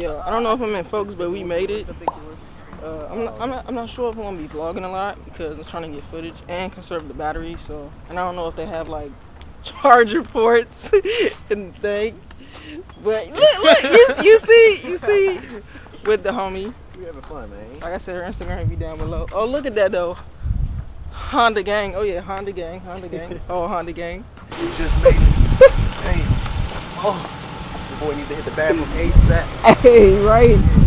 Yeah, I don't know if I'm in focus, but we made it. I'm not sure if I'm gonna be vlogging a lot because I'm trying to get footage and conserve the battery. So, and I don't know if they have like charger ports and thing. But look, you see, with the homie. We having fun, man. Like I said, her Instagram will be down below. Oh, look at that though. Honda gang. Oh yeah, Honda gang. Oh, Honda gang. We just made it. Hey. Oh. The boy needs to hit the bathroom ASAP. Hey, right.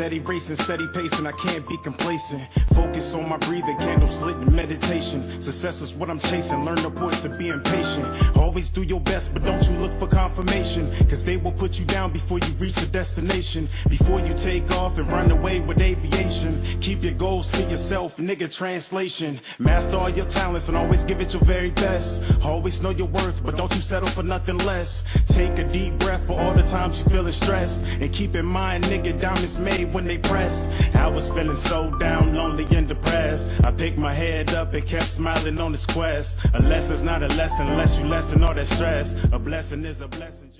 steady racing, steady pacing, I can't be complacent. Focus on my breathing, candles lit in meditation. Success is what I'm chasing, learn the voice of being patient. Always do your best, but don't you look for confirmation, cause they will put you down before you reach a destination. Before you take off and run away with aviation, keep your goals to yourself, nigga, translation. Master all your talents and always give it your very best. Always know your worth, but don't you settle for nothing less. Take a deep breath for all the times you feeling stressed, and keep in mind, nigga, diamonds made when they pressed. I was feeling so down, lonely and depressed. I picked my head up and kept smiling on this quest. A lesson's not a lesson unless you lessen all that stress. A blessing is a blessing.